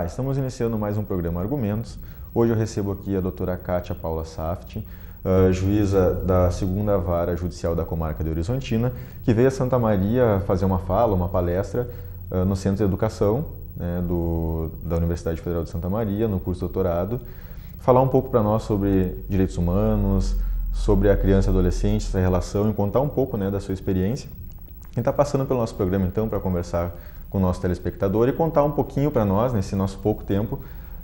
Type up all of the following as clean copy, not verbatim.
Olá, estamos iniciando mais um programa Argumentos. Hoje eu recebo aqui a doutora Kátia Paula Saft, juíza da 2ª Vara Judicial da Comarca de Horizontina, que veio a Santa Maria fazer uma fala, uma palestra no Centro de Educação, né, da Universidade Federal de Santa Maria, no curso de doutorado, falar um pouco para nós sobre direitos humanos, sobre a criança e adolescente, essa relação, e contar um pouco, né, da sua experiência. Quem está passando pelo nosso programa, então, para conversar com o nosso telespectador e contar um pouquinho para nós, nesse nosso pouco tempo,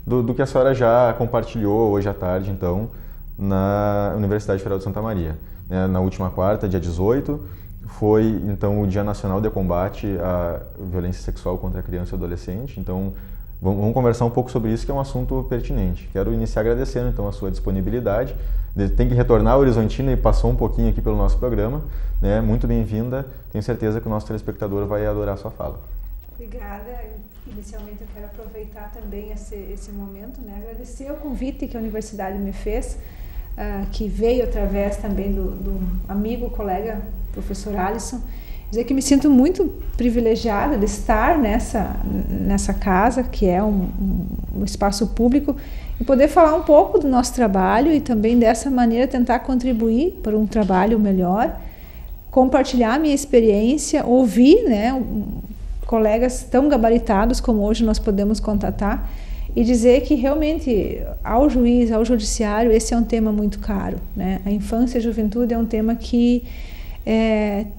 do que a senhora já compartilhou hoje à tarde, então, na Universidade Federal de Santa Maria. Na última quarta, dia 18, foi, então, o Dia Nacional de Combate à Violência Sexual contra a Criança e Adolescente. Então, vamos conversar um pouco sobre isso, que é um assunto pertinente. Quero iniciar agradecendo, então, a sua disponibilidade. Tem que retornar a Horizontina e passou um pouquinho aqui pelo nosso programa, né? Muito bem-vinda. Tenho certeza que o nosso telespectador vai adorar a sua fala. Obrigada. Inicialmente eu quero aproveitar também esse momento, né? Agradecer o convite que a universidade me fez, que veio através também do amigo, colega, professor Alisson. Dizer que me sinto muito privilegiada de estar nessa casa, que é um espaço público, e poder falar um pouco do nosso trabalho e também dessa maneira tentar contribuir para um trabalho melhor, compartilhar a minha experiência, ouvir, né, colegas tão gabaritados como hoje nós podemos contatar, e dizer que realmente ao juiz, ao judiciário, esse é um tema muito caro, né? A infância e a juventude é um tema que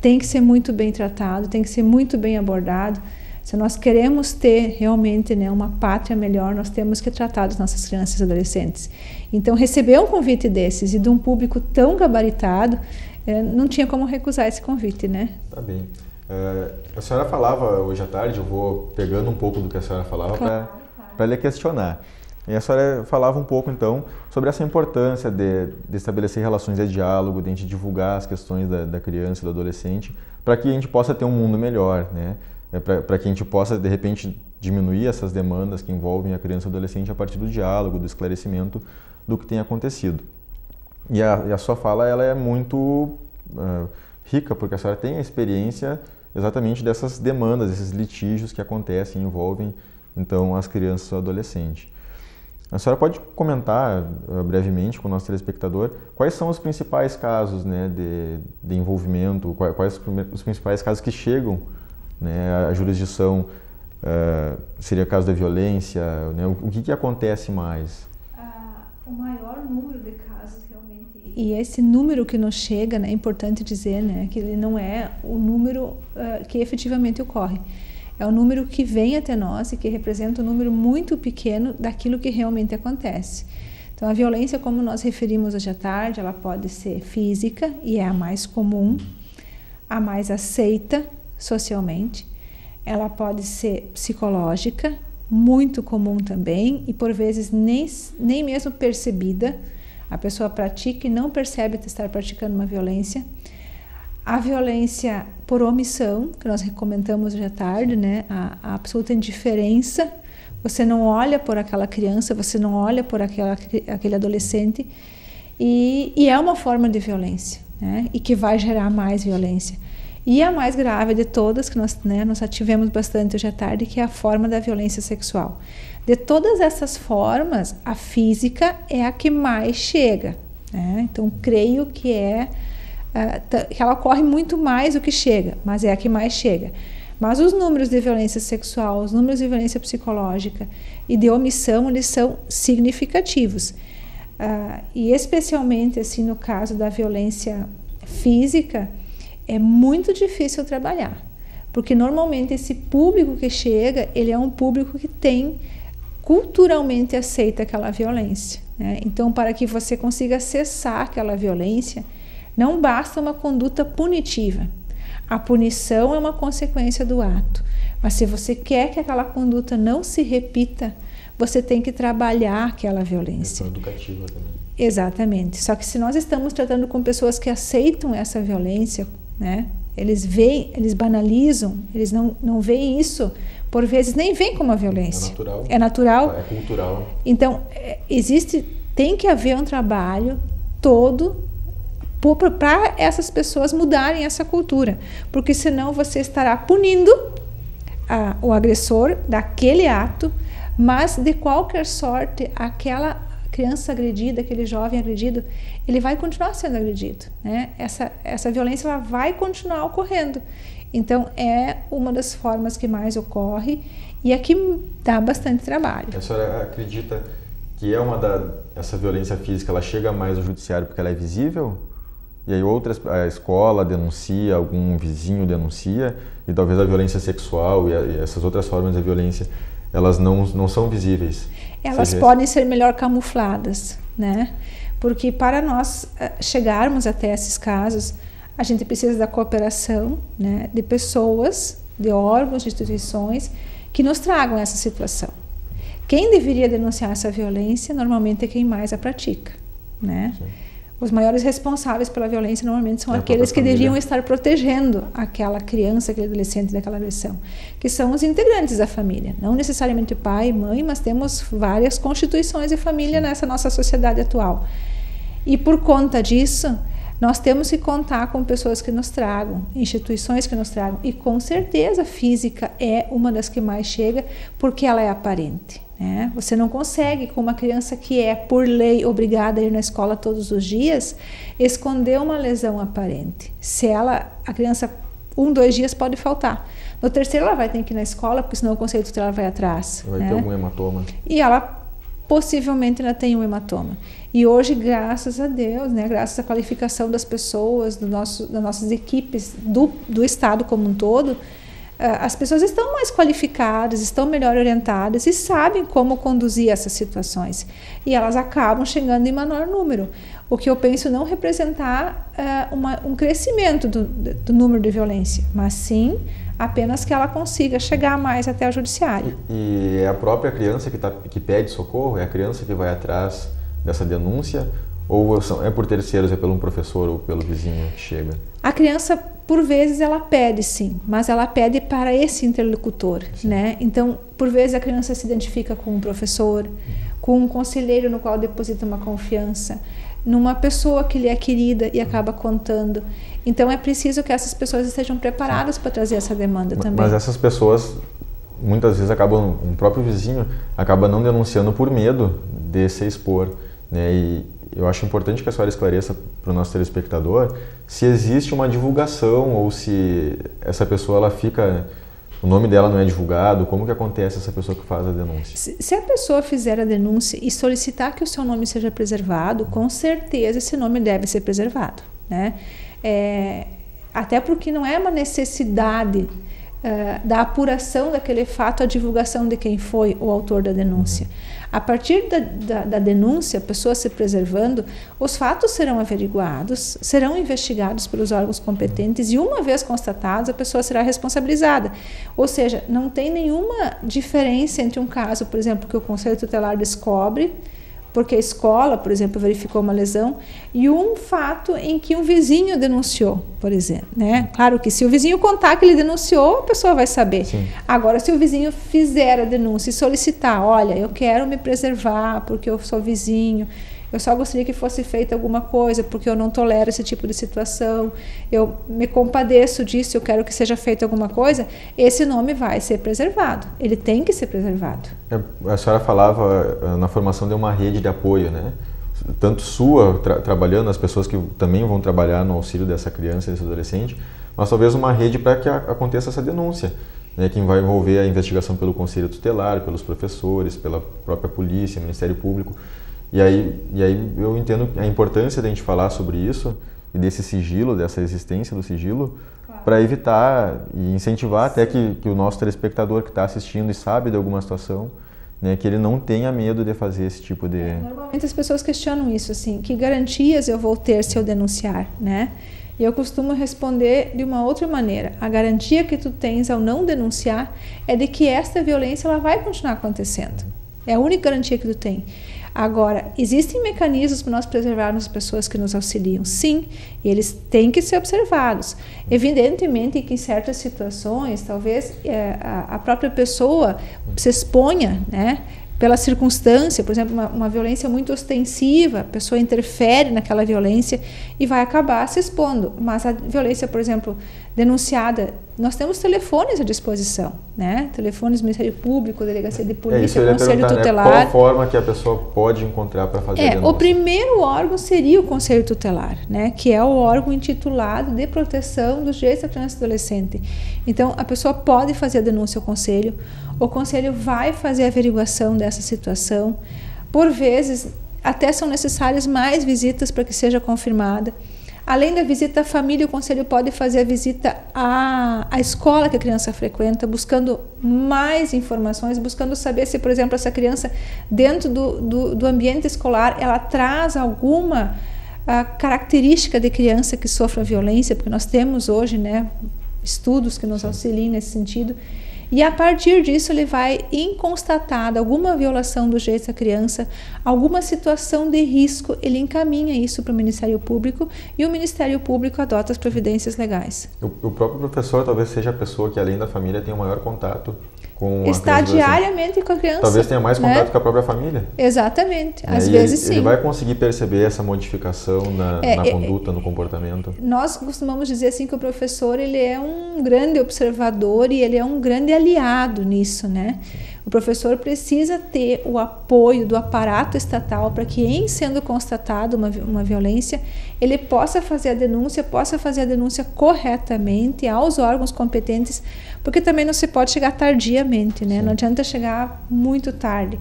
tem que ser muito bem tratado, tem que ser muito bem abordado. Se nós queremos ter realmente, né, uma pátria melhor, nós temos que tratar das nossas crianças e adolescentes. Então, receber um convite desses e de um público tão gabaritado, não tinha como recusar esse convite, né? Tá bem. A senhora falava hoje à tarde, eu vou pegando um pouco do que a senhora falava para lhe questionar. E a senhora falava um pouco, então, sobre essa importância de estabelecer relações de diálogo, de a gente divulgar as questões da criança e do adolescente, para que a gente possa ter um mundo melhor, né? Para que a gente possa, de repente, diminuir essas demandas que envolvem a criança e o adolescente a partir do diálogo, do esclarecimento do que tem acontecido. E a sua fala ela é muito rica, porque a senhora tem a experiência exatamente dessas demandas, esses litígios que acontecem e envolvem, então, as crianças e o adolescente. A senhora pode comentar brevemente com o nosso telespectador quais são os principais casos, né, de envolvimento, quais os principais casos que chegam, né, à jurisdição, seria o caso da violência, né, o que acontece mais? O maior número de casos realmente, e esse número que nos chega, né, é importante dizer, né, que ele não é o número que efetivamente ocorre. É um número que vem até nós e que representa um número muito pequeno daquilo que realmente acontece. Então, a violência, como nós referimos hoje à tarde, ela pode ser física, e é a mais comum, a mais aceita socialmente. Ela pode ser psicológica, muito comum também, e por vezes nem mesmo percebida. A pessoa pratica e não percebe estar praticando uma violência. A violência por omissão, que nós comentamos hoje à tarde, né? A absoluta indiferença. Você não olha por aquela criança, você não olha por aquele adolescente, e é uma forma de violência, né? E que vai gerar mais violência. E a mais grave de todas, que nós tivemos bastante hoje à tarde, que é a forma da violência sexual. De todas essas formas, a física é a que mais chega, né? Então, creio que ela ocorre muito mais do que chega, mas é a que mais chega. Mas os números de violência sexual, os números de violência psicológica e de omissão, eles são significativos. E especialmente assim, no caso da violência física, é muito difícil trabalhar, porque normalmente esse público que chega, ele é um público que culturalmente aceita aquela violência, né? Então, para que você consiga cessar aquela violência, não basta uma conduta punitiva. A punição é uma consequência do ato. Mas se você quer que aquela conduta não se repita, você tem que trabalhar aquela violência. É educativa também. Exatamente. Só que se nós estamos tratando com pessoas que aceitam essa violência, né? Eles banalizam, eles não veem isso, por vezes nem veem como uma violência. É natural. É cultural. Então, tem que haver um trabalho todo para essas pessoas mudarem essa cultura, porque senão você estará punindo o agressor daquele ato, Mas, de qualquer sorte, aquela criança agredida, aquele jovem agredido, ele vai continuar sendo agredido, né? Essa violência ela vai continuar ocorrendo. Então, é uma das formas que mais ocorre e aqui dá bastante trabalho. A senhora acredita que essa violência física ela chega mais ao judiciário porque ela é visível? E aí a escola denuncia, algum vizinho denuncia, e talvez a violência sexual e essas outras formas de violência, elas não são visíveis? Elas podem ser melhor camufladas, né? Porque para nós chegarmos até esses casos, a gente precisa da cooperação, né, de pessoas, de órgãos, de instituições que nos tragam essa situação. Quem deveria denunciar essa violência normalmente é quem mais a pratica, né? Sim. Os maiores responsáveis pela violência normalmente são aqueles que deveriam estar protegendo aquela criança, aquele adolescente daquela agressão, que são os integrantes da família, não necessariamente pai e mãe, mas temos várias constituições de família nessa nossa sociedade atual. E por conta disso, nós temos que contar com pessoas que nos tragam, instituições que nos tragam, e com certeza a física é uma das que mais chega, porque ela é aparente. Você não consegue, com uma criança que é, por lei, obrigada a ir na escola todos os dias, esconder uma lesão aparente. A criança, 2 dias pode faltar. No terceiro ela vai ter que ir na escola, porque senão o conceito tutelar vai atrás. Vai ter algum hematoma. E ela possivelmente ainda tem um hematoma. E hoje, graças a Deus, né, graças à qualificação das pessoas, das nossas equipes, do Estado como um todo, as pessoas estão mais qualificadas, estão melhor orientadas e sabem como conduzir essas situações. E elas acabam chegando em menor número. O que eu penso não representar um crescimento do número de violência, mas sim apenas que ela consiga chegar mais até o judiciário. E é a própria criança que pede socorro? É a criança que vai atrás dessa denúncia? Ou é por terceiros, é pelo professor ou pelo vizinho que chega? A criança, por vezes, ela pede sim, mas ela pede para esse interlocutor, né? Então, por vezes a criança se identifica com um professor, com um conselheiro no qual deposita uma confiança, numa pessoa que lhe é querida e acaba contando. Então, é preciso que essas pessoas estejam preparadas para trazer essa demanda também. Mas essas pessoas, muitas vezes, um próprio vizinho acaba não denunciando por medo de se expor, né? E eu acho importante que a senhora esclareça para o nosso telespectador se existe uma divulgação ou se essa pessoa o nome dela não é divulgado, como que acontece essa pessoa que faz a denúncia? Se a pessoa fizer a denúncia e solicitar que o seu nome seja preservado, com certeza esse nome deve ser preservado, né? Até porque não é uma necessidade da apuração daquele fato a divulgação de quem foi o autor da denúncia. A partir da denúncia, a pessoa se preservando, os fatos serão averiguados, serão investigados pelos órgãos competentes e uma vez constatados, a pessoa será responsabilizada. Ou seja, não tem nenhuma diferença entre um caso, por exemplo, que o Conselho Tutelar descobre, porque a escola, por exemplo, verificou uma lesão, e um fato em que um vizinho denunciou, por exemplo, né? Claro que se o vizinho contar que ele denunciou, a pessoa vai saber. Sim. Agora, se o vizinho fizer a denúncia e solicitar, olha, eu quero me preservar porque eu sou vizinho, eu só gostaria que fosse feita alguma coisa porque eu não tolero esse tipo de situação, eu me compadeço disso, eu quero que seja feita alguma coisa, esse nome vai ser preservado, ele tem que ser preservado. A senhora falava na formação de uma rede de apoio, né? Tanto sua, trabalhando, as pessoas que também vão trabalhar no auxílio dessa criança, desse adolescente, mas talvez uma rede para que aconteça essa denúncia, né? Que vai envolver a investigação pelo Conselho Tutelar, pelos professores, pela própria polícia, Ministério Público. E aí eu entendo a importância da gente falar sobre isso e desse sigilo, dessa existência do sigilo, claro, para evitar e incentivar até que o nosso telespectador que está assistindo e sabe de alguma situação, né, que ele não tenha medo de fazer esse tipo de... Normalmente as pessoas questionam isso, assim, que garantias eu vou ter se eu denunciar, né? E eu costumo responder de uma outra maneira. A garantia que tu tens ao não denunciar é de que esta violência ela vai continuar acontecendo. É a única garantia que tu tem. Agora, existem mecanismos para nós preservarmos as pessoas que nos auxiliam? Sim, e eles têm que ser observados. Evidentemente que em certas situações, talvez a própria pessoa se exponha, né, pela circunstância, por exemplo, uma violência muito ostensiva, a pessoa interfere naquela violência e vai acabar se expondo. Mas a violência, por exemplo, denunciada, nós temos telefones à disposição, né? Telefones do Ministério Público, Delegacia de Polícia, Conselho Tutelar. Qual a forma que a pessoa pode encontrar para fazer a denúncia? O primeiro órgão seria o Conselho Tutelar, né? Que é o órgão intitulado de proteção dos direitos da criança e adolescente. Então, a pessoa pode fazer a denúncia ao Conselho, o Conselho vai fazer a averiguação dessa situação. Por vezes, até são necessárias mais visitas para que seja confirmada. Além da visita à família, o Conselho pode fazer a visita à escola que a criança frequenta, buscando mais informações, buscando saber se, por exemplo, essa criança, dentro do ambiente escolar, ela traz alguma característica de criança que sofra violência, porque nós temos hoje, né, estudos que nos auxiliam nesse sentido. E a partir disso ele vai, em constatada alguma violação dos direitos da criança, alguma situação de risco, ele encaminha isso para o Ministério Público e o Ministério Público adota as providências legais. O próprio professor talvez seja a pessoa que, além da família, tem o maior contato com a criança. Está diariamente com a criança. Talvez tenha mais contato com a própria família. Exatamente, às vezes sim. Ele vai conseguir perceber essa modificação na conduta, no comportamento. Nós costumamos dizer assim que o professor ele é um grande observador e ele é um grande aliado nisso, né? O professor precisa ter o apoio do aparato estatal para que, em sendo constatada uma violência, ele possa fazer a denúncia corretamente aos órgãos competentes, porque também não se pode chegar tardiamente, né? Não adianta chegar muito tarde.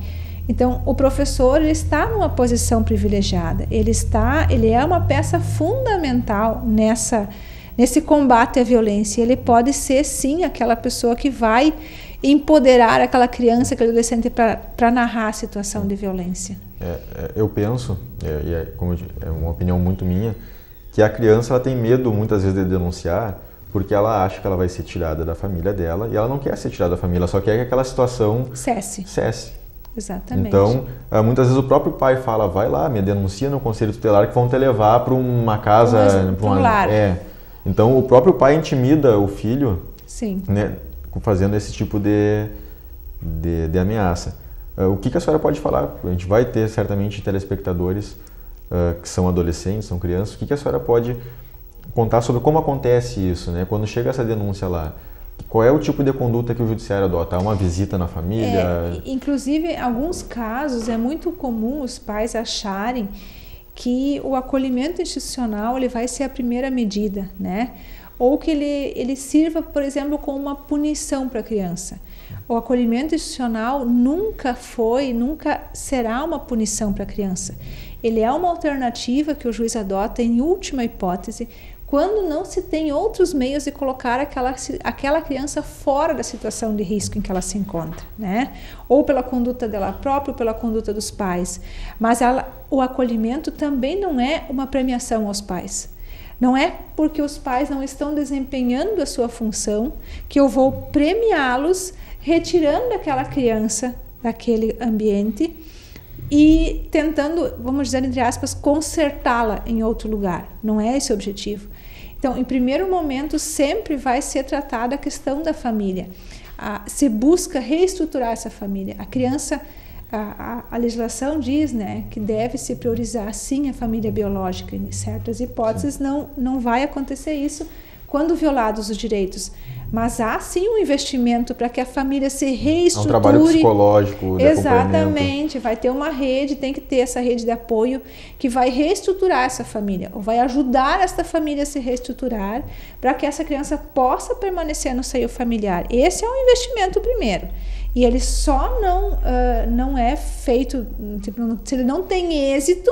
Então, o professor ele está numa posição privilegiada, ele é uma peça fundamental nesse combate à violência. Ele pode ser, sim, aquela pessoa que vai empoderar aquela criança, aquele adolescente para narrar a situação de violência. Eu penso, é uma opinião muito minha, que a criança ela tem medo muitas vezes de denunciar porque ela acha que ela vai ser tirada da família dela e ela não quer ser tirada da família, ela só quer que aquela situação cesse. Exatamente. Então, muitas vezes o próprio pai fala, vai lá, me denuncia no Conselho Tutelar que vão te levar para uma casa, para um lar. Então, o próprio pai intimida o filho, sim, né, fazendo esse tipo de ameaça. O que a senhora pode falar? A gente vai ter certamente telespectadores que são adolescentes, são crianças. O que a senhora pode contar sobre como acontece isso, né? Quando chega essa denúncia lá? Qual é o tipo de conduta que o judiciário adota? Uma visita na família? Inclusive, em alguns casos, é muito comum os pais acharem que o acolhimento institucional ele vai ser a primeira medida, né? Ou que ele sirva, por exemplo, como uma punição para a criança. O acolhimento institucional nunca será uma punição para a criança. Ele é uma alternativa que o juiz adota em última hipótese, quando não se tem outros meios de colocar aquela criança fora da situação de risco em que ela se encontra, né? Ou pela conduta dela própria, ou pela conduta dos pais. Mas o acolhimento também não é uma premiação aos pais. Não é porque os pais não estão desempenhando a sua função que eu vou premiá-los retirando aquela criança daquele ambiente e tentando, vamos dizer, entre aspas, consertá-la em outro lugar. Não é esse o objetivo. Então, em primeiro momento, sempre vai ser tratada a questão da família. Se busca reestruturar essa família. A criança, a legislação diz, né, que deve se priorizar, sim, a família biológica. Em certas hipóteses, não vai acontecer isso quando violados os direitos. Mas há sim um investimento para que a família se reestruture. É um trabalho psicológico de Exatamente, vai ter uma rede, tem que ter essa rede de apoio que vai reestruturar essa família, ou vai ajudar essa família a se reestruturar para que essa criança possa permanecer no seio familiar. Esse é um investimento primeiro. E ele só não é feito, se ele não tem êxito,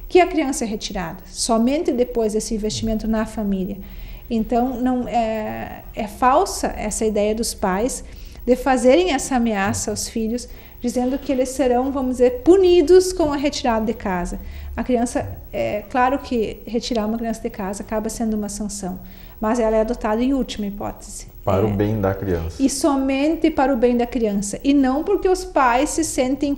que a criança é retirada. Somente depois desse investimento na família. Então, não é falsa essa ideia dos pais de fazerem essa ameaça aos filhos, dizendo que eles serão, vamos dizer, punidos com a retirada de casa. A criança, claro que retirar uma criança de casa acaba sendo uma sanção, mas ela é adotada em última hipótese. Para o bem da criança. E somente para o bem da criança. E não porque os pais se sentem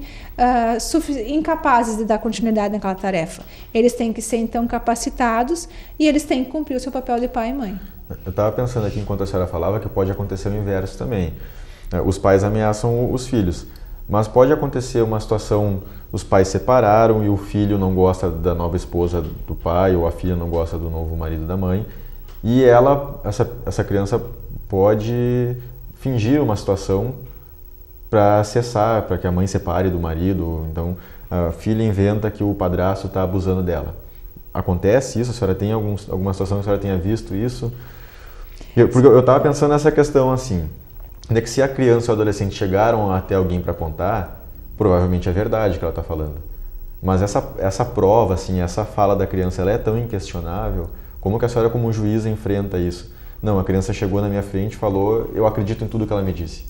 incapazes de dar continuidade naquela tarefa. Eles têm que ser, então, capacitados e eles têm que cumprir o seu papel de pai e mãe. Eu estava pensando aqui, enquanto a senhora falava, que pode acontecer o inverso também. Os pais ameaçam os filhos. Mas pode acontecer uma situação, os pais separaram e o filho não gosta da nova esposa do pai, ou a filha não gosta do novo marido da mãe, e essa criança pode fingir uma situação para cessar, para que a mãe separe do marido. Então, a filha inventa que o padrasto está abusando dela. Acontece isso? A senhora tem alguma situação que a senhora tenha visto isso? Porque eu estava pensando nessa questão assim, de que se a criança ou o adolescente chegaram até alguém para contar, provavelmente é verdade o que ela está falando. Mas essa prova, assim, essa fala da criança, ela é tão inquestionável. Como que a senhora, como juíza, enfrenta isso? Não, a criança chegou na minha frente e falou, eu acredito em tudo que ela me disse.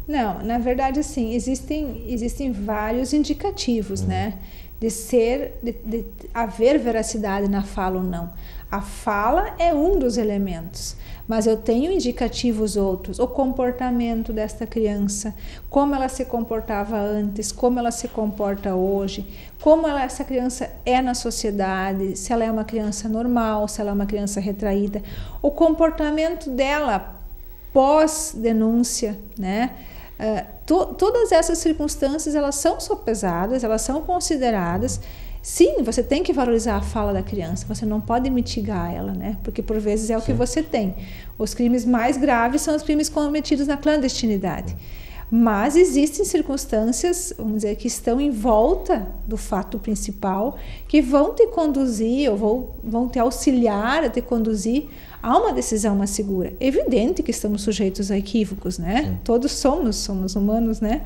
Não, na verdade, assim, existem vários indicativos, né? De haver veracidade na fala ou não. A fala é um dos elementos, mas eu tenho indicativos outros. O comportamento desta criança, como ela se comportava antes, como ela se comporta hoje, como essa criança é na sociedade, se ela é uma criança normal, se ela é uma criança retraída, o comportamento dela pós-denúncia, né? Todas essas circunstâncias, elas são sopesadas, elas são consideradas. Sim, você tem que valorizar a fala da criança, você não pode mitigar ela, né? Porque por vezes é o que você tem. Os crimes mais graves são os crimes cometidos na clandestinidade. Mas existem circunstâncias, vamos dizer, que estão em volta do fato principal, que vão te conduzir, ou vão te auxiliar a te conduzir a uma decisão mais segura. É evidente que estamos sujeitos a equívocos, né? Sim. Todos somos humanos, né?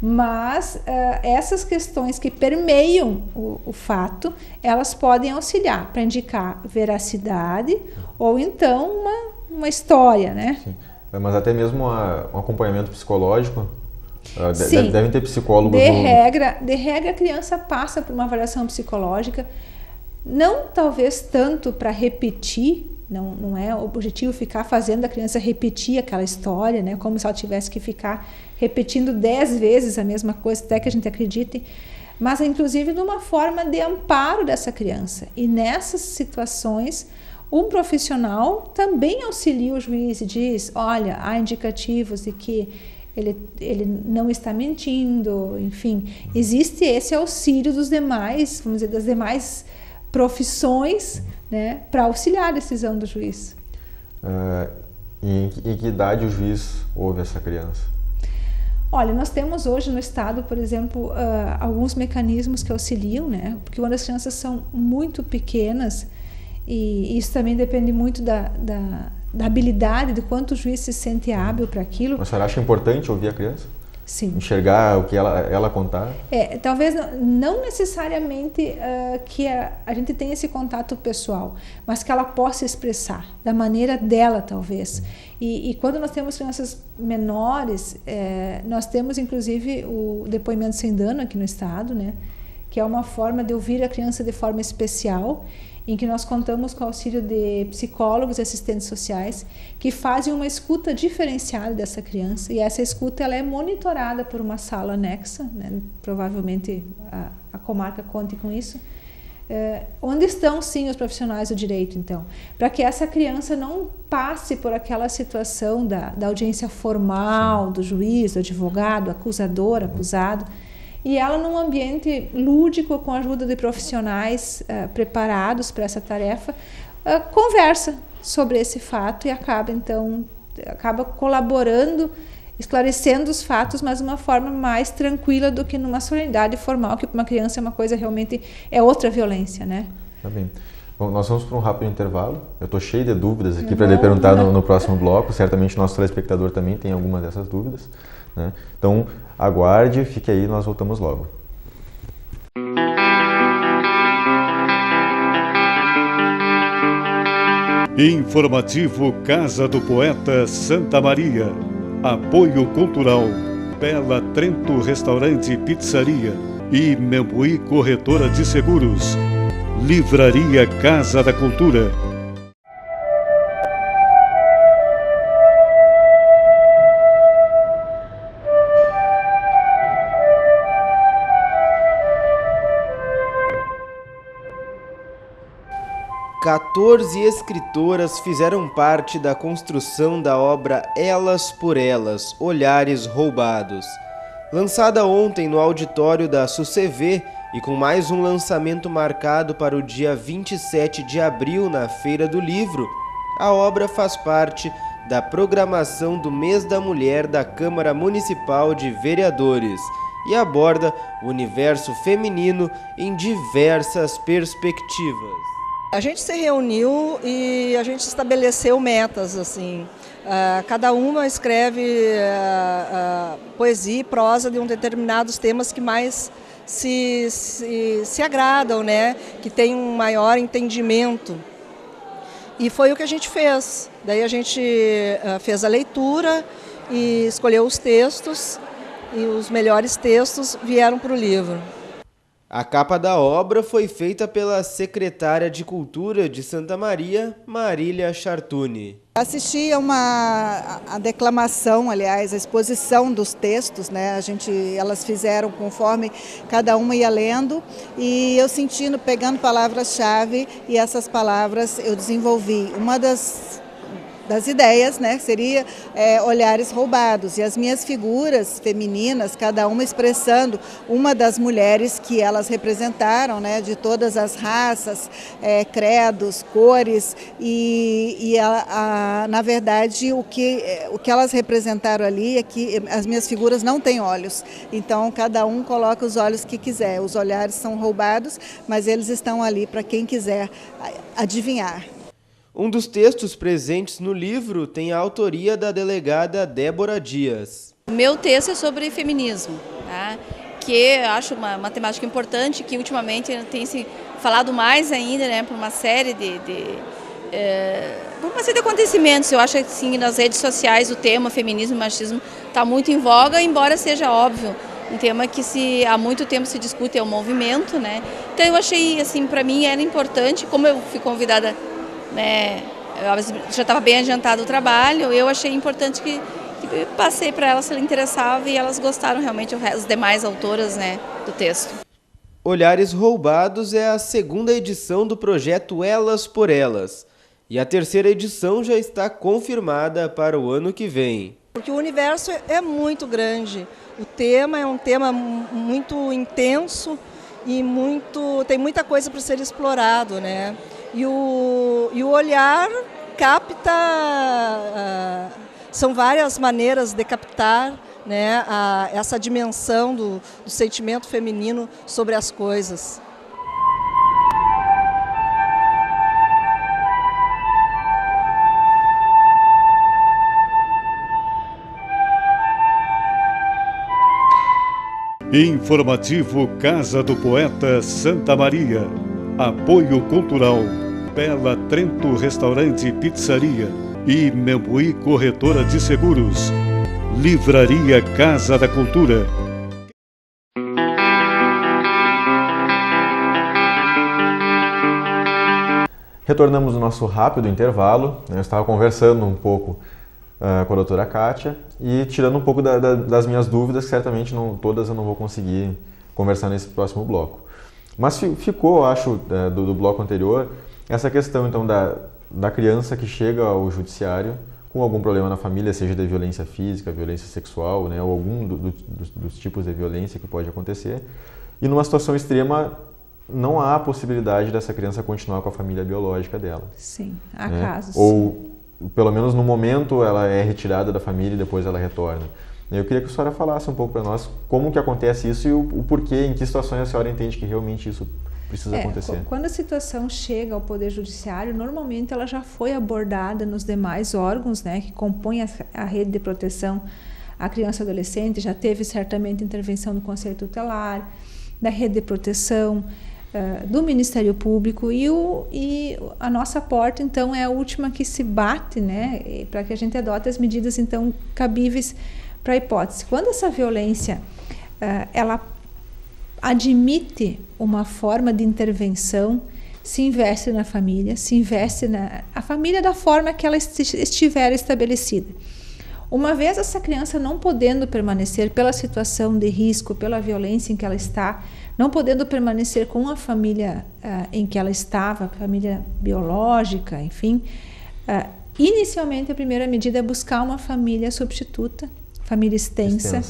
Mas essas questões que permeiam o fato, elas podem auxiliar para indicar veracidade ou então uma história, né? Sim. Mas até mesmo um acompanhamento psicológico, devem ter psicólogos. De regra, a criança passa por uma avaliação psicológica, não talvez tanto para repetir, não é o objetivo ficar fazendo a criança repetir aquela história, né? Como se ela tivesse que ficar repetindo 10 vezes a mesma coisa até que a gente acredite, mas inclusive numa forma de amparo dessa criança. E nessas situações, um profissional também auxilia o juiz e diz, olha, há indicativos de que ele não está mentindo, enfim, existe esse auxílio dos demais, vamos dizer, das demais profissões, né, para auxiliar a decisão do juiz. Em que idade o juiz ouve essa criança? Olha, nós temos hoje no estado, por exemplo, alguns mecanismos que auxiliam, né, porque quando as crianças são muito pequenas, e isso também depende muito da habilidade, de quanto o juiz se sente hábil para aquilo. Mas a senhora acha importante ouvir a criança? Sim. Enxergar o que ela contar? Talvez não necessariamente que a gente tenha esse contato pessoal, mas que ela possa expressar da maneira dela, talvez. E quando nós temos crianças menores, nós temos inclusive o depoimento sem dano aqui no estado, né? Que é uma forma de ouvir a criança de forma especial, em que nós contamos com o auxílio de psicólogos e assistentes sociais que fazem uma escuta diferenciada dessa criança, e essa escuta ela é monitorada por uma sala anexa, né? Provavelmente a comarca conte com isso, onde estão sim os profissionais do direito, então, para que essa criança não passe por aquela situação da audiência formal, do juiz, do advogado, acusador, acusado, e ela num ambiente lúdico, com a ajuda de profissionais preparados para essa tarefa, conversa sobre esse fato e acaba colaborando, esclarecendo os fatos, mas de uma forma mais tranquila do que numa solenidade formal, que para uma criança é uma coisa realmente, é outra violência, né? Tá bem. Bom, nós vamos para um rápido intervalo. Eu estou cheio de dúvidas aqui para lhe perguntar no próximo bloco. Certamente nosso telespectador também tem alguma dessas dúvidas, né? Então, aguarde, fique aí, nós voltamos logo. Informativo Casa do Poeta Santa Maria. Apoio Cultural Bela Trento Restaurante e Pizzaria e Membuí Corretora de Seguros. Livraria Casa da Cultura. Quatorze escritoras fizeram parte da construção da obra Elas por Elas, Olhares Roubados. Lançada ontem no auditório da SUCV e com mais um lançamento marcado para o dia 27 de abril na Feira do Livro, A obra faz parte da programação do Mês da Mulher da Câmara Municipal de Vereadores e aborda o universo feminino em diversas perspectivas. A gente se reuniu e a gente estabeleceu metas, assim. Cada uma escreve poesia e prosa de determinados temas que mais se agradam, né? Que tem um maior entendimento. E foi o que a gente fez. Daí a gente fez a leitura e escolheu os textos, e os melhores textos vieram para o livro. A capa da obra foi feita pela secretária de Cultura de Santa Maria, Marília Chartuni. Assisti a declamação, aliás, a exposição dos textos, né? Elas fizeram conforme cada uma ia lendo e eu sentindo, pegando palavras-chave, e essas palavras eu desenvolvi. Uma das ideias, né, seria olhares roubados, e as minhas figuras femininas, cada uma expressando uma das mulheres que elas representaram, né, de todas as raças, credos, cores, e na verdade o que elas representaram ali é que as minhas figuras não têm olhos, então cada um coloca os olhos que quiser, os olhares são roubados, mas eles estão ali para quem quiser adivinhar. Um dos textos presentes no livro tem a autoria da delegada Débora Dias. O meu texto é sobre feminismo, tá? Que eu acho uma temática importante, que ultimamente tem se falado mais ainda, né, por uma série de acontecimentos. Eu acho que assim, nas redes sociais o tema feminismo e machismo está muito em voga, embora seja óbvio, um tema que há muito tempo se discute, é o movimento, né? Então eu achei, assim, para mim era importante, como eu fui convidada, né, já estava bem adiantado o trabalho, eu achei importante que passei para elas se ela interessava, e elas gostaram realmente, as demais autoras, né, do texto. Olhares Roubados é a segunda edição do projeto Elas por Elas, e a terceira edição já está confirmada para o ano que vem. Porque o universo é muito grande, o tema é um tema muito intenso e tem muita coisa para ser explorado, né? E o olhar capta, são várias maneiras de captar, né, essa dimensão do sentimento feminino sobre as coisas. Informativo Casa do Poeta Santa Maria. Apoio Cultural, Bela Trento Restaurante e Pizzaria e Membuí Corretora de Seguros. Livraria Casa da Cultura. Retornamos no nosso rápido intervalo. Eu estava conversando um pouco com a doutora Kátia e tirando um pouco das minhas dúvidas, que certamente todas eu não vou conseguir conversar nesse próximo bloco. Mas ficou, eu acho, do bloco anterior, essa questão então da criança que chega ao judiciário com algum problema na família, seja de violência física, violência sexual, né, ou algum dos tipos de violência que pode acontecer, e numa situação extrema não há possibilidade dessa criança continuar com a família biológica dela. Sim, há né? casos. Ou, pelo menos no momento, ela é retirada da família e depois ela retorna. Eu queria que a senhora falasse um pouco para nós como que acontece isso e o porquê, em que situações a senhora entende que realmente isso precisa acontecer. Quando a situação chega ao Poder Judiciário, normalmente ela já foi abordada nos demais órgãos, né, que compõem a rede de proteção à criança e adolescente. Já teve certamente intervenção do Conselho Tutelar, da rede de proteção, do Ministério Público, e a nossa porta então é a última que se bate, né, para que a gente adote as medidas então cabíveis para a hipótese. Quando essa violência ela admite uma forma de intervenção, se investe na família, se investe a família da forma que ela estiver estabelecida. Uma vez essa criança não podendo permanecer pela situação de risco, pela violência em que ela está, não podendo permanecer com a família em que ela estava, família biológica, enfim, inicialmente a primeira medida é buscar uma família substituta, família extensa.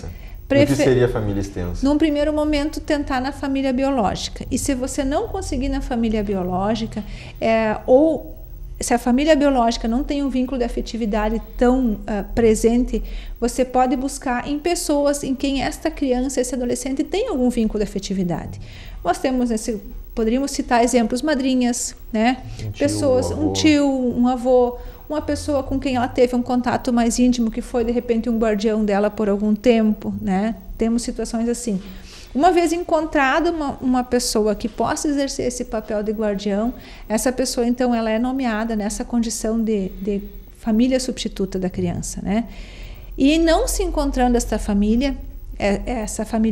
O que seria a família extensa? Num primeiro momento, tentar na família biológica. E se você não conseguir na família biológica, ou se a família biológica não tem um vínculo de afetividade tão presente, você pode buscar em pessoas em quem esta criança, esse adolescente tem algum vínculo de afetividade. Nós temos poderíamos citar exemplos, madrinhas, né? Um tio, um avô, uma pessoa com quem ela teve um contato mais íntimo, que foi de repente um guardião dela por algum tempo, né? Temos situações assim. Uma vez encontrada uma pessoa que possa exercer esse papel de guardião, essa pessoa então ela é nomeada nessa condição de família substituta da criança, né? E não se encontrando essa família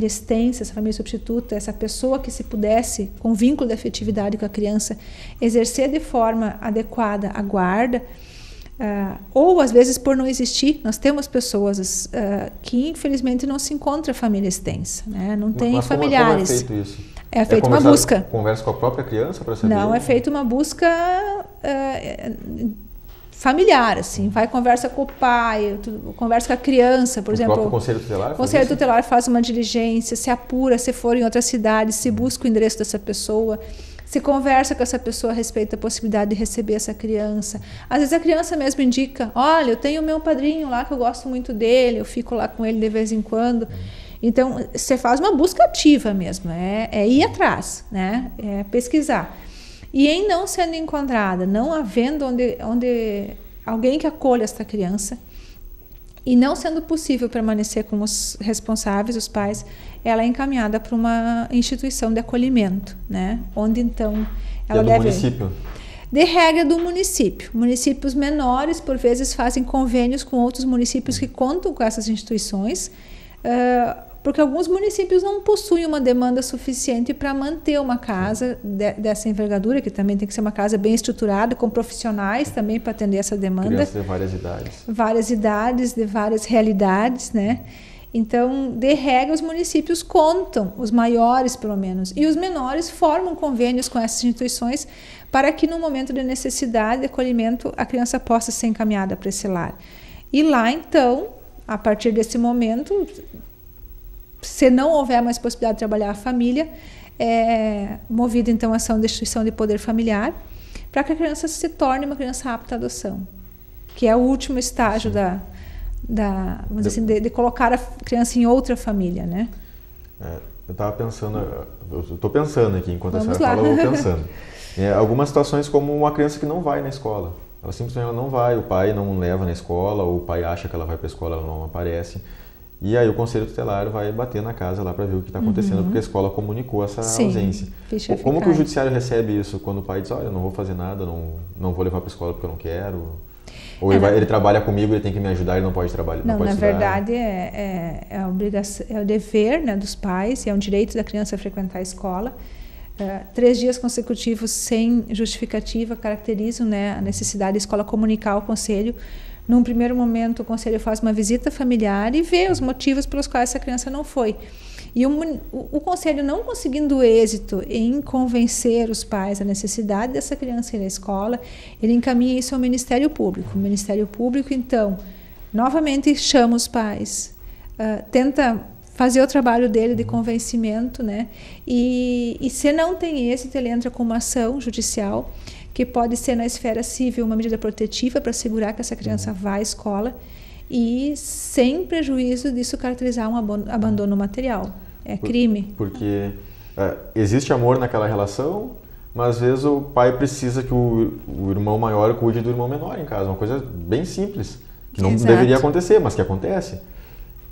extensa, essa família substituta, essa pessoa que se pudesse, com vínculo de afetividade com a criança, exercer de forma adequada a guarda, ou às vezes por não existir, nós temos pessoas que infelizmente não se encontra família extensa, né? Não tem familiares. Como é feito isso? É feita uma busca. Conversa com a própria criança para saber? Não, é feita uma busca familiar, assim, vai conversa com o pai, conversa com a criança, por exemplo. O próprio Conselho Tutelar? O Conselho Tutelar faz uma diligência, se apura, se for em outra cidade, se busca o endereço dessa pessoa, se conversa com essa pessoa a respeito da possibilidade de receber essa criança. Às vezes a criança mesmo indica, olha, eu tenho o meu padrinho lá que eu gosto muito dele, eu fico lá com ele de vez em quando. Então, você faz uma busca ativa mesmo, é ir atrás, né? É pesquisar. E em não sendo encontrada, não havendo onde alguém que acolha esta criança, e não sendo possível permanecer com os responsáveis, os pais, ela é encaminhada para uma instituição de acolhimento, né? Onde então ela deve... município? De regra do município. Municípios menores, por vezes, fazem convênios com outros municípios que contam com essas instituições, porque alguns municípios não possuem uma demanda suficiente para manter uma casa dessa envergadura, que também tem que ser uma casa bem estruturada, com profissionais também para atender essa demanda. Crianças de várias idades. Várias idades, de várias realidades, né? Então, de regra, os municípios contam, os maiores pelo menos, e os menores formam convênios com essas instituições para que no momento de necessidade de acolhimento a criança possa ser encaminhada para esse lar. E lá, então, a partir desse momento, se não houver mais possibilidade de trabalhar a família, é movida então a ação de instituição de poder familiar para que a criança se torne uma criança apta à adoção, que é o último estágio vamos dizer assim, de colocar a criança em outra família, né? Eu estava pensando, eu estou pensando aqui, enquanto a senhora fala, eu vou pensando. Algumas situações como uma criança que não vai na escola, ela simplesmente não vai, o pai não leva na escola, ou o pai acha que ela vai para a escola, ela não aparece. E aí o Conselho Tutelar vai bater na casa lá para ver o que está acontecendo, porque a escola comunicou essa ausência. Como que o judiciário recebe isso quando o pai diz, olha, eu não vou fazer nada, não vou levar para a escola porque eu não quero? Ou ele trabalha comigo, ele tem que me ajudar, ele não pode trabalhar? Não, pode na estudar. verdade é a obrigação, é o dever, né, dos pais, é um direito da criança frequentar a escola. 3 dias consecutivos sem justificativa caracterizam, né, a necessidade da escola comunicar ao Conselho. Num primeiro momento, o Conselho faz uma visita familiar e vê os motivos pelos quais essa criança não foi. E o Conselho, não conseguindo êxito em convencer os pais da necessidade dessa criança ir à escola, ele encaminha isso ao Ministério Público. O Ministério Público, então, novamente chama os pais, tenta fazer o trabalho dele de convencimento, né? E se não tem êxito, ele entra com uma ação judicial, que pode ser na esfera civil uma medida protetiva para assegurar que essa criança vá à escola e sem prejuízo disso caracterizar um abandono material. É crime. Porque existe amor naquela relação, mas às vezes o pai precisa que o irmão maior cuide do irmão menor em casa. Uma coisa bem simples, que não deveria acontecer, mas que acontece.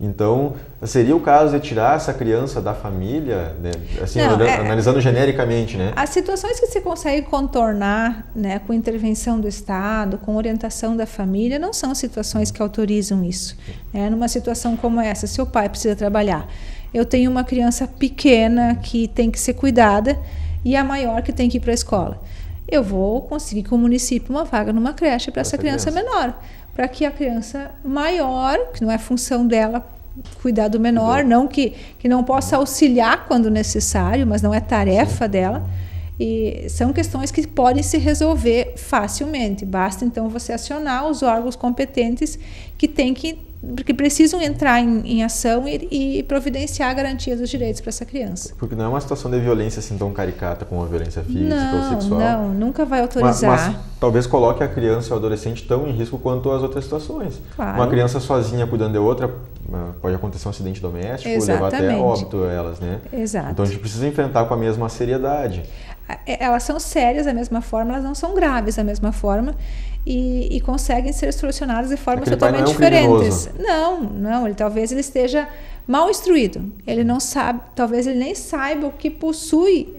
Então, seria o caso de tirar essa criança da família, né? Assim, analisando genericamente, né? As situações que se consegue contornar, né, com intervenção do Estado, com orientação da família, não são situações que autorizam isso. Numa situação como essa, se o pai precisa trabalhar, eu tenho uma criança pequena que tem que ser cuidada e a maior que tem que ir para a escola. Eu vou conseguir com o município uma vaga numa creche para essa criança menor, para que a criança maior, que não é função dela cuidar do menor, não que não possa auxiliar quando necessário, mas não é tarefa dela. E são questões que podem se resolver facilmente. Basta então você acionar os órgãos competentes que têm que porque precisam entrar em ação e providenciar a garantia dos direitos para essa criança. Porque não é uma situação de violência assim tão caricata como a violência física ou sexual. Não, nunca vai autorizar. Mas talvez coloque a criança e o adolescente tão em risco quanto as outras situações. Claro. Uma criança sozinha cuidando de outra, pode acontecer um acidente doméstico, levar até óbito elas, né? Exato. Então a gente precisa enfrentar com a mesma seriedade. Elas são sérias da mesma forma, elas não são graves da mesma forma e conseguem ser solucionadas de formas totalmente diferentes. Não, talvez ele esteja mal instruído. Ele não sabe, talvez ele nem saiba o que possui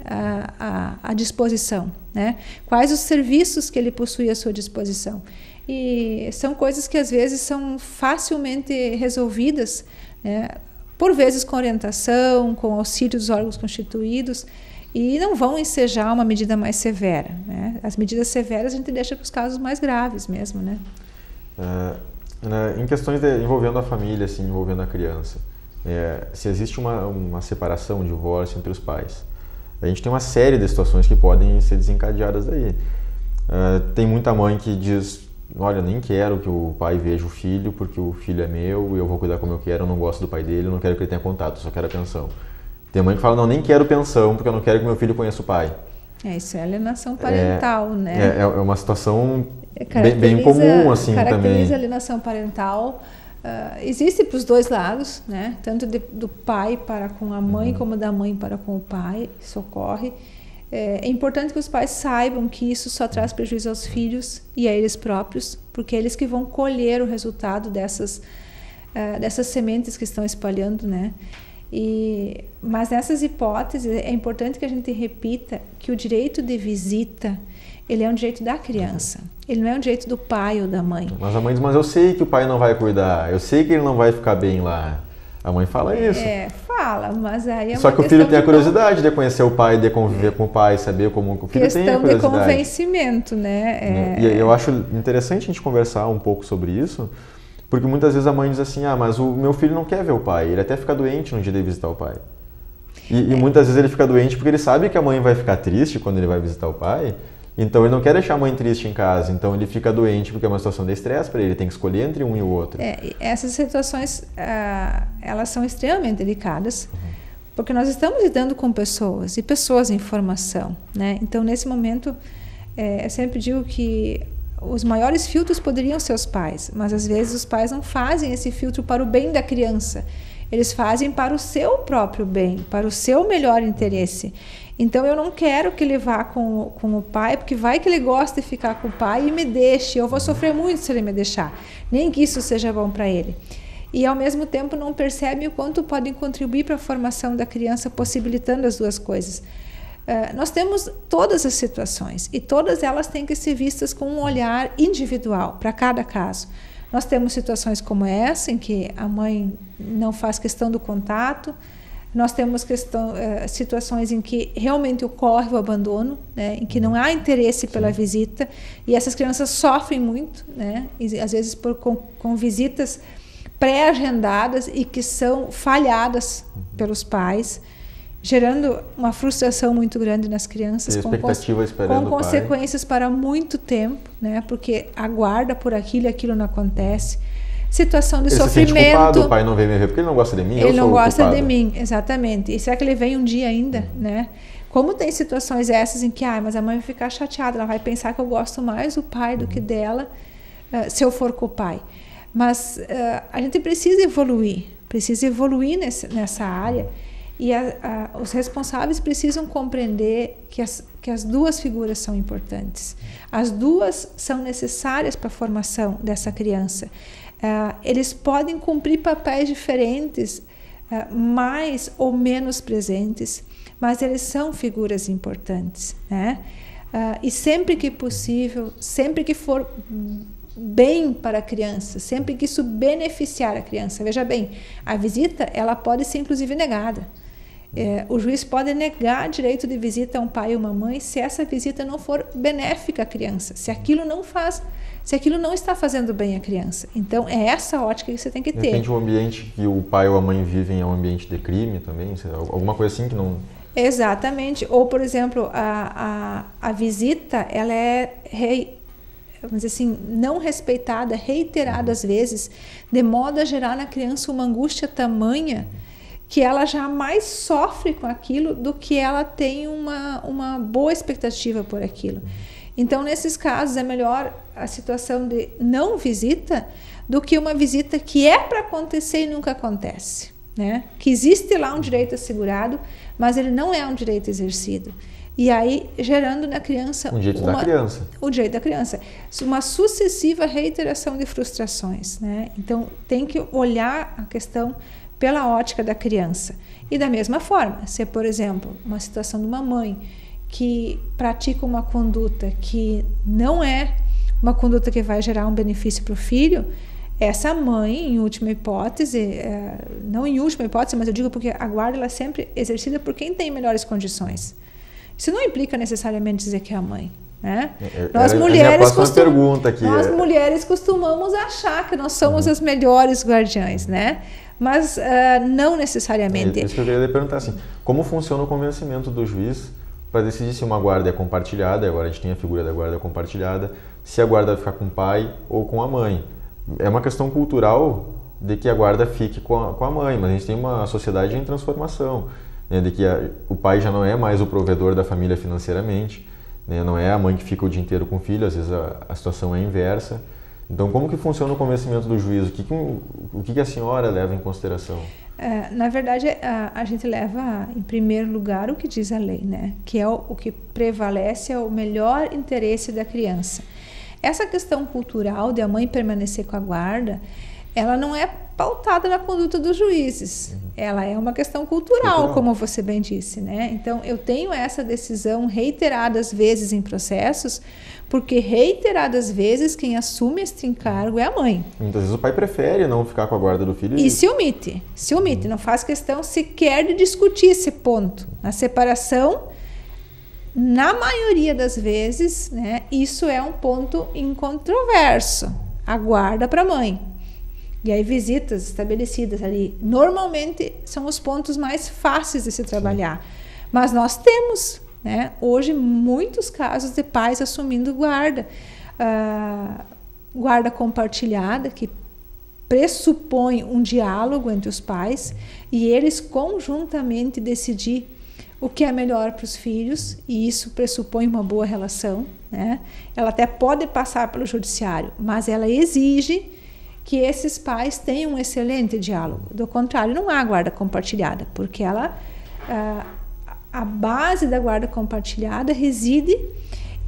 à disposição, né? Quais os serviços que ele possui à sua disposição. E são coisas que às vezes são facilmente resolvidas, né? Por vezes com orientação, com auxílio dos órgãos constituídos, e não vão ensejar uma medida mais severa, né? As medidas severas a gente deixa para os casos mais graves mesmo, né? Em questões envolvendo a família, assim, envolvendo a criança, se existe uma separação, um divórcio entre os pais, a gente tem uma série de situações que podem ser desencadeadas daí. Tem muita mãe que diz: olha, eu nem quero que o pai veja o filho porque o filho é meu e eu vou cuidar como eu quero, eu não gosto do pai dele, eu não quero que ele tenha contato, eu só quero a pensão. Tem mãe que fala: não, nem quero pensão porque eu não quero que meu filho conheça o pai. Isso é alienação parental, né? É uma situação bem comum, assim, também. Caracteriza a alienação parental. Existe para os dois lados, né? Tanto do pai para com a mãe, como da mãe para com o pai, isso ocorre. É importante que os pais saibam que isso só traz prejuízo aos filhos e a eles próprios, porque é eles que vão colher o resultado dessas sementes que estão espalhando, né? Mas nessas hipóteses é importante que a gente repita que o direito de visita, ele é um direito da criança, ele não é um direito do pai ou da mãe. Mas a mãe diz: mas eu sei que o pai não vai cuidar, eu sei que ele não vai ficar bem lá. A mãe fala isso. Fala, mas aí é só que o filho tem a curiosidade de conhecer o pai, de conviver com o pai, saber como o filho tem a curiosidade. Questão de convencimento, né? E eu acho interessante a gente conversar um pouco sobre isso, porque muitas vezes a mãe diz assim: mas o meu filho não quer ver o pai, ele até fica doente no dia de visitar o pai. E muitas vezes ele fica doente porque ele sabe que a mãe vai ficar triste quando ele vai visitar o pai, então ele não quer deixar a mãe triste em casa, então ele fica doente porque é uma situação de estresse para ele, tem que escolher entre um e o outro. Essas situações, elas são extremamente delicadas, porque nós estamos lidando com pessoas, e pessoas em formação, né? Então, nesse momento, eu sempre digo que os maiores filtros poderiam ser os pais, mas às vezes os pais não fazem esse filtro para o bem da criança, eles fazem para o seu próprio bem, para o seu melhor interesse. Então eu não quero que ele vá com o pai, porque vai que ele gosta de ficar com o pai e me deixe, eu vou sofrer muito se ele me deixar, nem que isso seja bom para ele. E ao mesmo tempo não percebe o quanto podem contribuir para a formação da criança, possibilitando as duas coisas. Nós temos todas as situações e todas elas têm que ser vistas com um olhar individual para cada caso. Nós temos situações como essa, em que a mãe não faz questão do contato. Nós temos situações em que realmente ocorre o abandono, né, em que não há interesse pela visita, e essas crianças sofrem muito, né, e às vezes com visitas pré-agendadas e que são falhadas pelos pais, gerando uma frustração muito grande nas crianças, com consequências para muito tempo, né? Porque aguarda por aquilo e aquilo não acontece. Situação de sofrimento. Se sente culpado, o pai não vem me ver porque ele não gosta de mim, ele não gosta de mim, exatamente. E será que ele vem um dia ainda, né? Como tem situações essas em que, mas a mãe vai ficar chateada, ela vai pensar que eu gosto mais do pai do que dela, se eu for com o pai. Mas a gente precisa evoluir nessa área. E os responsáveis precisam compreender que as duas figuras são importantes. As duas são necessárias para a formação dessa criança. Eles podem cumprir papéis diferentes, mais ou menos presentes, mas eles são figuras importantes, né? E sempre que possível, sempre que for bem para a criança, sempre que isso beneficiar a criança. Veja bem, a visita ela pode ser inclusive negada. O juiz pode negar direito de visita a um pai ou uma mãe se essa visita não for benéfica à criança, se aquilo não está fazendo bem à criança. Então, é essa ótica que você tem que ter. De repente, o ambiente que o pai ou a mãe vivem é um ambiente de crime também? Alguma coisa assim que não... Exatamente. Ou, por exemplo, a visita ela é vamos dizer assim, não respeitada reiteradas vezes, de modo a gerar na criança uma angústia tamanha que ela jamais sofre com aquilo do que ela tem uma boa expectativa por aquilo. Então, nesses casos, é melhor a situação de não visita do que uma visita que é para acontecer e nunca acontece, né? Que existe lá um direito assegurado, mas ele não é um direito exercido. E aí, gerando na criança... O direito da criança. O direito da criança. Uma sucessiva reiteração de frustrações, né? Então, tem que olhar a questão pela ótica da criança. E da mesma forma, se, por exemplo, uma situação de uma mãe que pratica uma conduta que não é uma conduta que vai gerar um benefício para o filho, essa mãe, em última hipótese, não em última hipótese, mas eu digo porque a guarda ela é sempre exercida por quem tem melhores condições. Isso não implica necessariamente dizer que é a mãe, né? Nós mulheres costumamos achar que nós somos as melhores guardiães, né? Mas não necessariamente. Isso que eu queria perguntar, assim, como funciona o convencimento do juiz para decidir se uma guarda é compartilhada? Agora a gente tem a figura da guarda compartilhada, se a guarda vai ficar com o pai ou com a mãe. É uma questão cultural de que a guarda fique com a mãe, mas a gente tem uma sociedade em transformação, né, de que o pai já não é mais o provedor da família financeiramente, né, não é a mãe que fica o dia inteiro com o filho, às vezes a situação é inversa. Então, como que funciona o convencimento do juiz? O que a senhora leva em consideração? Na verdade, a gente leva em primeiro lugar o que diz a lei, né? Que é o que prevalece, é o melhor interesse da criança. Essa questão cultural de a mãe permanecer com a guarda, ela não é pautada na conduta dos juízes. Ela é uma questão cultural, como você bem disse, né? Então, eu tenho essa decisão reiteradas vezes em processos, porque reiteradas vezes quem assume este encargo é a mãe. Muitas vezes o pai prefere não ficar com a guarda do filho. E se omite, não faz questão sequer de discutir esse ponto. A separação, na maioria das vezes, né, isso é um ponto incontroverso. A guarda para a mãe. E aí visitas estabelecidas ali, normalmente são os pontos mais fáceis de se trabalhar. Mas nós temos, né, hoje muitos casos de pais assumindo guarda. Guarda compartilhada, que pressupõe um diálogo entre os pais e eles conjuntamente decidir o que é melhor para os filhos, e isso pressupõe uma boa relação, né? Ela até pode passar pelo judiciário, mas ela exige que esses pais tenham um excelente diálogo. Do contrário, não há guarda compartilhada, porque a base da guarda compartilhada reside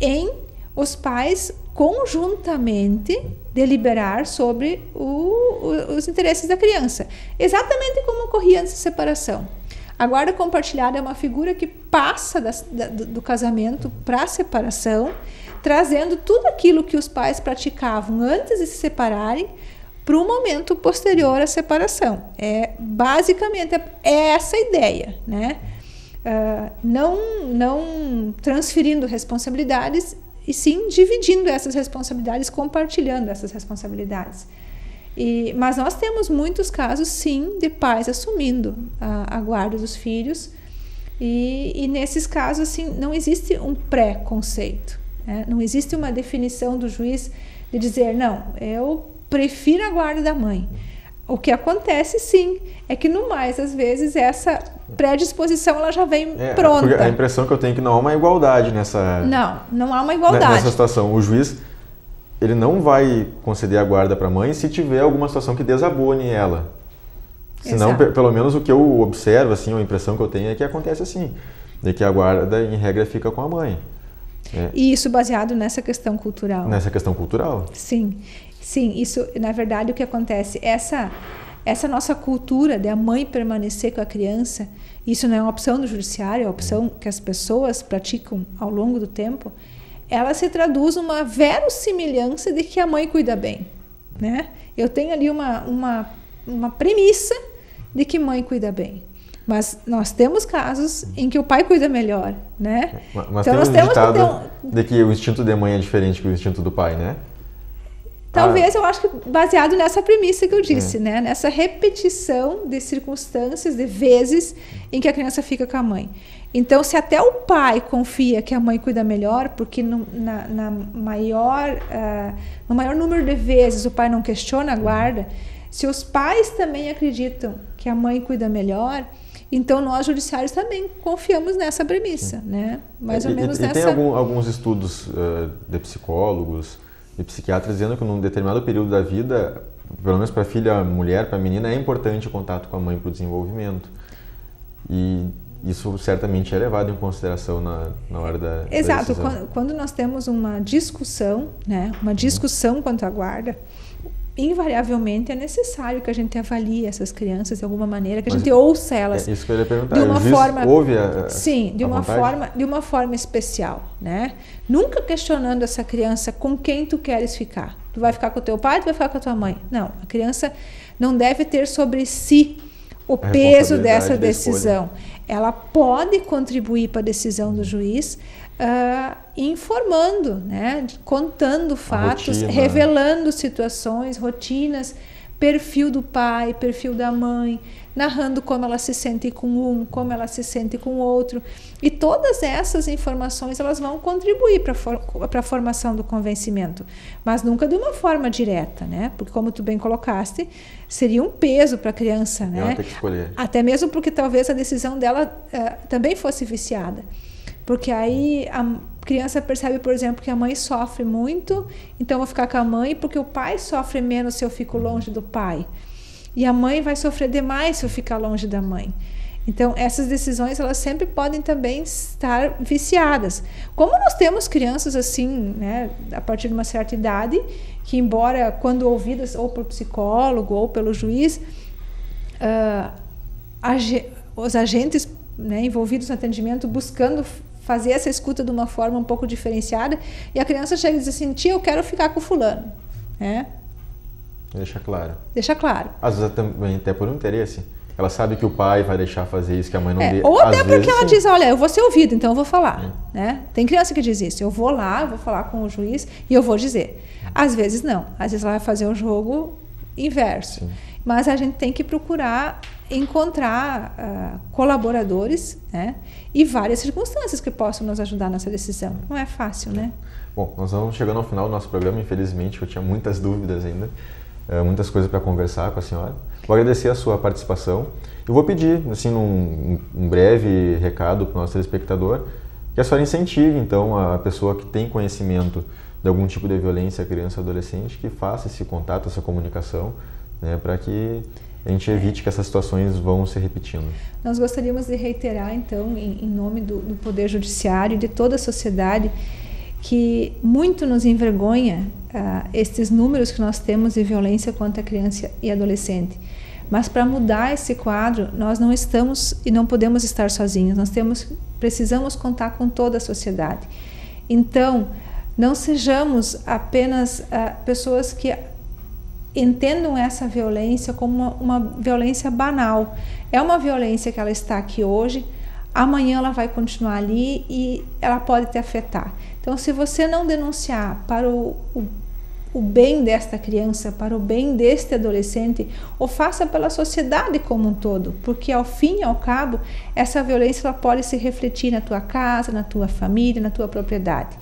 em os pais conjuntamente deliberar sobre os interesses da criança. Exatamente como ocorria antes da separação. A guarda compartilhada é uma figura que passa do casamento para a separação, trazendo tudo aquilo que os pais praticavam antes de se separarem para o momento posterior à separação. Basicamente é essa a ideia, né? Não transferindo responsabilidades, e sim dividindo essas responsabilidades, compartilhando essas responsabilidades. Mas nós temos muitos casos, sim, de pais assumindo a guarda dos filhos, e nesses casos, assim, não existe um pré-conceito, né? Não existe uma definição do juiz de dizer, não, eu prefiro a guarda da mãe. O que acontece, sim, é que no mais, às vezes, essa predisposição ela já vem pronta. A impressão que eu tenho é que não há uma igualdade nessa... Não há uma igualdade. Nessa situação. O juiz, ele não vai conceder a guarda para a mãe se tiver alguma situação que desabone ela. Senão, pelo menos o que eu observo, assim, a impressão que eu tenho é que acontece assim, de que a guarda, em regra, fica com a mãe. E isso baseado nessa questão cultural. Nessa questão cultural? Sim, isso, na verdade, o que acontece, essa nossa cultura de a mãe permanecer com a criança, isso não é uma opção do judiciário, é uma opção que as pessoas praticam ao longo do tempo, ela se traduz numa verossimilhança de que a mãe cuida bem, né? Eu tenho ali uma premissa de que mãe cuida bem. Mas nós temos casos em que o pai cuida melhor, né? Mas então, nós temos ditado de que o instinto de mãe é diferente que o instinto do pai, né? Talvez, eu acho que baseado nessa premissa que eu disse, né? Nessa repetição de circunstâncias, de vezes em que a criança fica com a mãe. Então, se até o pai confia que a mãe cuida melhor, porque no maior número de vezes o pai não questiona a guarda, se os pais também acreditam que a mãe cuida melhor, então nós judiciários também confiamos nessa premissa, né? Mais ou menos nessa... E tem alguns estudos de psicólogos e psiquiatras dizendo que num determinado período da vida, pelo menos para a filha mulher, para a menina, é importante o contato com a mãe para o desenvolvimento. E isso certamente é levado em consideração na hora da Exato. decisão. Quando nós temos uma discussão, né, uma discussão quanto à guarda, invariavelmente é necessário que a gente avalie essas crianças de alguma maneira, que a gente ouça elas. É isso que eu ia perguntar. De uma forma, ouve sim, de uma forma especial, né? Nunca questionando essa criança com quem tu queres ficar. Tu vai ficar com o teu pai, tu vai ficar com a tua mãe. Não, a criança não deve ter sobre si o peso dessa decisão. Ela pode contribuir para a decisão do juiz, informando, né, contando fatos, revelando situações, rotinas, perfil do pai, perfil da mãe, narrando como ela se sente com um, como ela se sente com o outro. E todas essas informações elas vão contribuir para a formação do convencimento, mas nunca de uma forma direta, né? Porque, como tu bem colocaste, seria um peso para a criança, né? Ela tem que escolher. Até mesmo porque talvez a decisão dela também fosse viciada. Porque aí a criança percebe, por exemplo, que a mãe sofre muito, então eu vou ficar com a mãe, porque o pai sofre menos se eu fico longe do pai. E a mãe vai sofrer demais se eu ficar longe da mãe. Então, essas decisões, elas sempre podem também estar viciadas. Como nós temos crianças assim, né, a partir de uma certa idade, que embora, quando ouvidas ou por psicólogo ou pelo juiz, os agentes, né, envolvidos no atendimento buscando fazer essa escuta de uma forma um pouco diferenciada, e a criança chega e diz assim: tia, eu quero ficar com fulano, né? Deixa claro. Deixa claro. Às vezes também até por um interesse. Ela sabe que o pai vai deixar fazer isso, que a mãe não deixa. Ou até porque ela diz: olha, eu vou ser ouvido, então eu vou falar. Né? Tem criança que diz isso: eu vou lá, eu vou falar com o juiz e eu vou dizer. Às vezes não. Às vezes ela vai fazer o jogo inverso. Sim. Mas a gente tem que procurar encontrar colaboradores, né? E várias circunstâncias que possam nos ajudar nessa decisão. Não é fácil, né? Bom, nós vamos chegando ao final do nosso programa, infelizmente, eu tinha muitas dúvidas ainda, muitas coisas para conversar com a senhora. Vou agradecer a sua participação. Eu vou pedir, assim, um breve recado para o nosso telespectador, que a senhora incentive, então, a pessoa que tem conhecimento de algum tipo de violência, criança ou adolescente, que faça esse contato, essa comunicação, né, para que a gente evite que essas situações vão se repetindo. Nós gostaríamos de reiterar, então, em nome do Poder Judiciário e de toda a sociedade, que muito nos envergonha estes números que nós temos de violência contra a criança e adolescente. Mas para mudar esse quadro, nós não estamos e não podemos estar sozinhos. Nós precisamos contar com toda a sociedade. Então, não sejamos apenas pessoas que entendam essa violência como uma violência banal. É uma violência que ela está aqui hoje, amanhã ela vai continuar ali e ela pode te afetar. Então, se você não denunciar para o bem desta criança, para o bem deste adolescente, ou faça pela sociedade como um todo, porque ao fim e ao cabo, essa violência ela pode se refletir na tua casa, na tua família, na tua propriedade.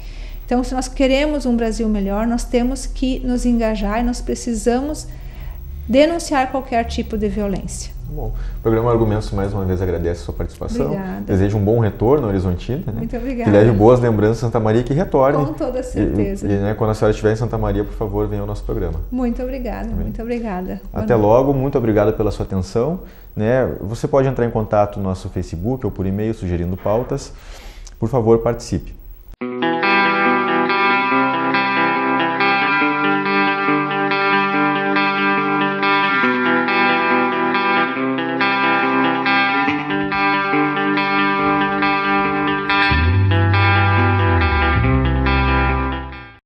Então, se nós queremos um Brasil melhor, nós temos que nos engajar e nós precisamos denunciar qualquer tipo de violência. Bom, o programa Argumentos mais uma vez agradece a sua participação. Obrigada. Desejo um bom retorno Horizontina. Né? Muito obrigada. Que leve boas lembranças de Santa Maria e que retorne. Com toda certeza. E quando a senhora estiver em Santa Maria, por favor, venha ao nosso programa. Muito obrigada, muito obrigada. Até logo, muito obrigado pela sua atenção. Né? Você pode entrar em contato no nosso Facebook ou por e-mail sugerindo pautas. Por favor, participe.